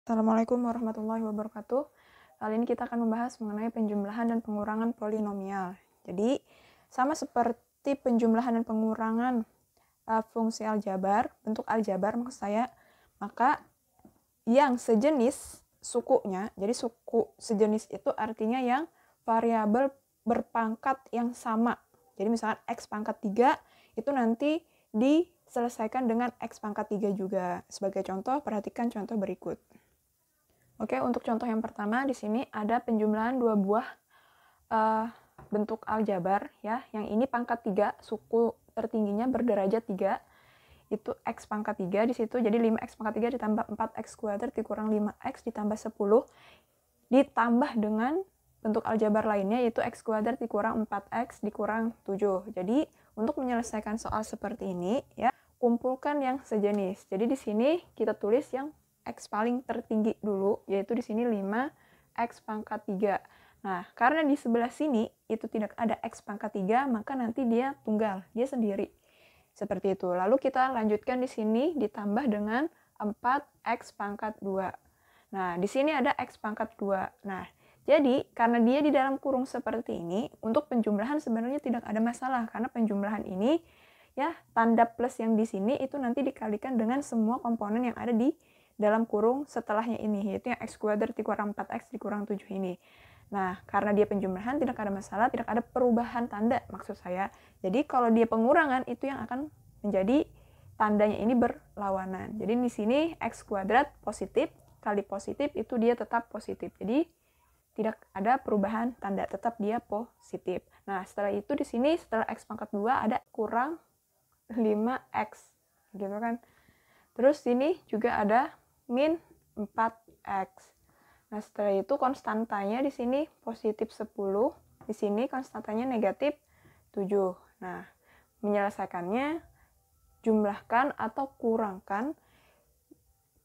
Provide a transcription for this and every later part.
Assalamualaikum warahmatullahi wabarakatuh. Kali ini kita akan membahas mengenai penjumlahan dan pengurangan polinomial. Jadi, sama seperti penjumlahan dan pengurangan fungsi aljabar, bentuk aljabar maksud saya, maka yang sejenis sukunya, jadi suku sejenis itu artinya yang variabel berpangkat yang sama. Jadi misalkan X pangkat 3 itu nanti diselesaikan dengan X pangkat 3 juga. Sebagai contoh, perhatikan contoh berikut. Oke, untuk contoh yang pertama di sini ada penjumlahan dua buah bentuk aljabar ya. Yang ini pangkat 3, suku tertingginya berderajat 3. Itu X pangkat 3 di situ. Jadi 5X pangkat 3 ditambah 4X kuadrat dikurang 5X ditambah 10 ditambah dengan bentuk aljabar lainnya yaitu X kuadrat dikurang 4X dikurang 7. Jadi untuk menyelesaikan soal seperti ini ya, kumpulkan yang sejenis. Jadi di sini kita tulis yang X paling tertinggi dulu, yaitu di sini 5X pangkat 3. Nah, karena di sebelah sini itu tidak ada X pangkat 3, maka nanti dia tunggal, dia sendiri. Seperti itu. Lalu kita lanjutkan di sini ditambah dengan 4X pangkat 2. Nah, di sini ada X pangkat 2. Nah, jadi karena dia di dalam kurung seperti ini, untuk penjumlahan sebenarnya tidak ada masalah, karena penjumlahan ini ya tanda plus yang di sini itu nanti dikalikan dengan semua komponen yang ada di dalam kurung setelahnya ini, yaitu yang X kuadrat dikurang 4X dikurang 7 ini. Nah, karena dia penjumlahan tidak ada masalah, tidak ada perubahan tanda maksud saya. Jadi kalau dia pengurangan itu yang akan menjadi tandanya ini berlawanan. Jadi di sini X kuadrat positif kali positif itu dia tetap positif. Jadi tidak ada perubahan tanda, tetap dia positif. Nah, setelah itu di sini setelah X pangkat 2 ada kurang 5X gitu kan. Terus sini juga ada min 4X. Nah, setelah itu konstantanya di sini positif 10, di sini konstantanya negatif 7. Nah, menyelesaikannya jumlahkan atau kurangkan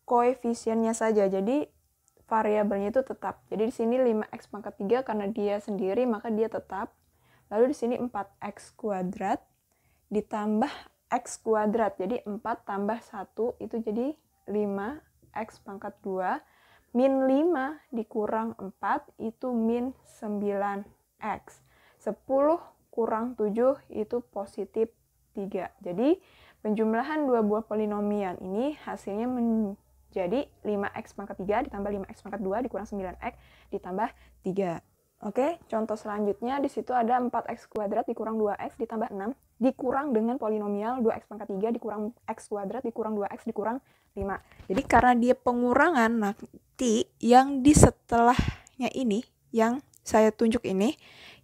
koefisiennya saja. Jadi variabelnya itu tetap. Jadi di sini 5X pangkat 3 karena dia sendiri maka dia tetap. Lalu di sini 4X kuadrat ditambah X kuadrat. Jadi 4 tambah 1 itu jadi 5X pangkat 2. Min 5 dikurang 4 itu min 9X. 10 kurang 7 itu positif 3. Jadi penjumlahan dua buah polinomial ini hasilnya menjadi 5X pangkat 3 ditambah 5X pangkat 2 dikurang 9X ditambah 3. Oke, contoh selanjutnya di situ ada 4X kuadrat dikurang 2X ditambah 6 dikurang dengan polinomial 2X pangkat 3 dikurang X kuadrat dikurang 2X dikurang 5. Jadi karena dia pengurangan, nanti yang di setelahnya ini, yang saya tunjuk ini,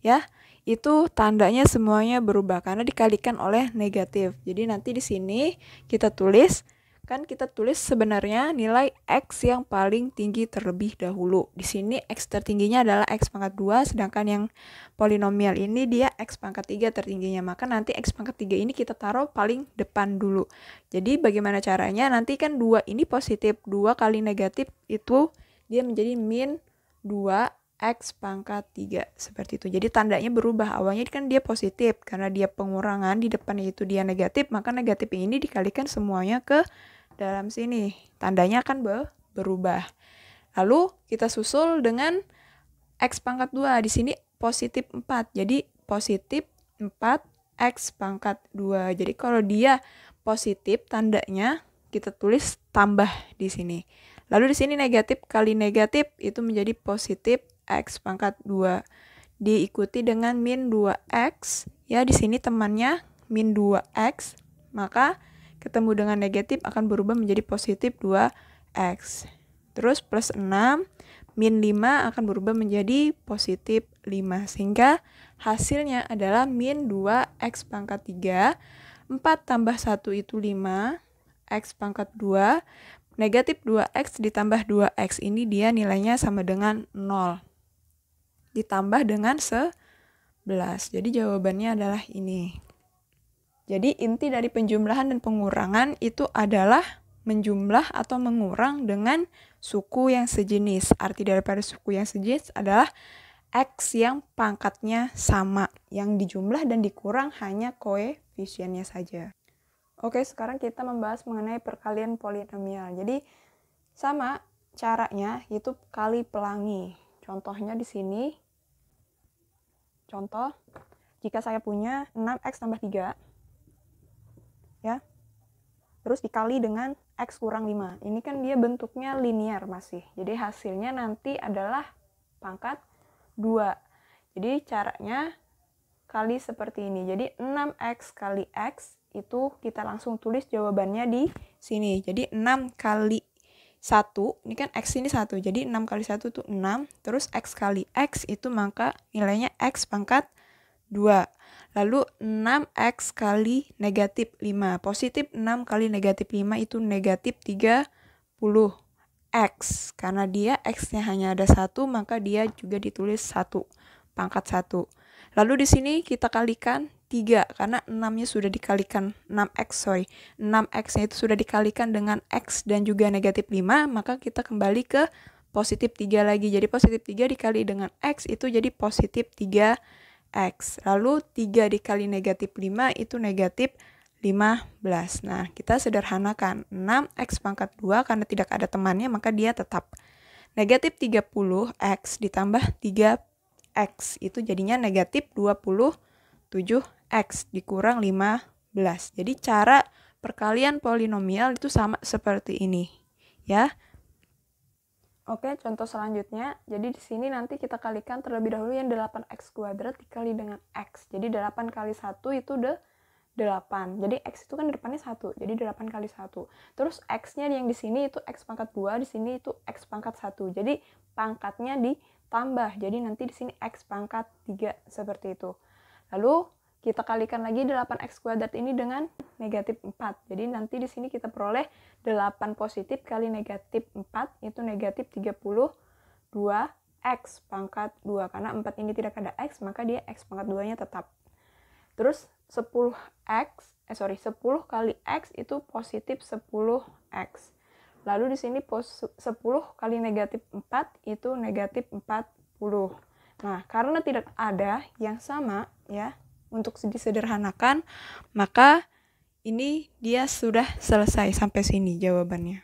ya, itu tandanya semuanya berubah karena dikalikan oleh negatif. Jadi nanti di sini kita tulis sebenarnya nilai X yang paling tinggi terlebih dahulu. Di sini X tertingginya adalah X pangkat 2, sedangkan yang polinomial ini dia X pangkat 3 tertingginya. Maka nanti X pangkat 3 ini kita taruh paling depan dulu. Jadi bagaimana caranya? Nanti kan 2 ini positif, 2 kali negatif itu dia menjadi min 2X pangkat 3. Seperti itu. Jadi tandanya berubah. Awalnya kan dia positif, karena dia pengurangan, di depannya itu dia negatif, maka negatif ini dikalikan semuanya ke dalam sini, tandanya akan berubah. Lalu kita susul dengan X pangkat 2, di sini positif 4, jadi positif 4X pangkat 2. Jadi kalau dia positif, tandanya kita tulis tambah di sini. Lalu di sini negatif kali negatif itu menjadi positif X pangkat 2. Diikuti dengan min 2X, ya di sini temannya min 2X, maka ketemu dengan negatif akan berubah menjadi positif 2X. Terus plus 6, min 5 akan berubah menjadi positif 5. Sehingga hasilnya adalah min 2X pangkat 3. 4 tambah 1 itu 5. X pangkat 2. Negatif 2X ditambah 2X ini dia nilainya sama dengan 0. Ditambah dengan 11. Jadi jawabannya adalah ini. Jadi inti dari penjumlahan dan pengurangan itu adalah menjumlah atau mengurang dengan suku yang sejenis. Arti daripada suku yang sejenis adalah X yang pangkatnya sama. Yang dijumlah dan dikurang hanya koefisiennya saja. Oke, sekarang kita membahas mengenai perkalian polinomial. Jadi sama caranya itu kali pelangi. Contohnya di sini. Contoh, jika saya punya 6x tambah 3, ya, terus dikali dengan x kurang 5. Ini kan dia bentuknya linear masih. Jadi hasilnya nanti adalah pangkat 2. Jadi caranya kali seperti ini. Jadi 6x kali x itu kita langsung tulis jawabannya di sini. Jadi 6 kali 1, ini kan x ini 1. Jadi 6 kali 1 itu 6. Terus x kali x itu maka nilainya x pangkat 2. Lalu 6x kali negatif 5. Positif 6 kali negatif 5 itu negatif 30x. Karena dia x-nya hanya ada 1, maka dia juga ditulis 1, pangkat 1. Lalu di sini kita kalikan 3, karena 6-nya sudah dikalikan 6x-nya itu sudah dikalikan dengan x dan juga negatif 5, maka kita kembali ke positif 3 lagi. Jadi positif 3 dikali dengan x itu jadi positif 3x. Lalu 3 dikali negatif 5 itu negatif 15. Nah, kita sederhanakan. 6x pangkat 2 karena tidak ada temannya maka dia tetap. Negatif 30x ditambah 3x itu jadinya negatif 27x dikurang 15. Jadi cara perkalian polinomial itu sama seperti ini, ya. Oke, contoh selanjutnya. Jadi di sini nanti kita kalikan terlebih dahulu yang 8x kuadrat dikali dengan x. Jadi 8 kali 1 itu udah 8. Jadi x itu kan depannya 1. Jadi 8 kali 1. Terus x-nya yang di sini itu x pangkat 2, di sini itu x pangkat 1. Jadi pangkatnya ditambah. Jadi nanti di sini x pangkat 3 seperti itu. Lalu kita kalikan lagi 8x kuadrat ini dengan negatif 4. Jadi nanti di sini kita peroleh 8 positif kali negatif 4 itu negatif 32x pangkat 2. Karena 4 ini tidak ada x, maka dia x pangkat 2-nya tetap. Terus 10 kali x itu positif 10x. Lalu di sini 10 kali negatif 4 itu negatif 40. Nah, karena tidak ada yang sama, ya, untuk disederhanakan, maka ini dia sudah selesai sampai sini jawabannya.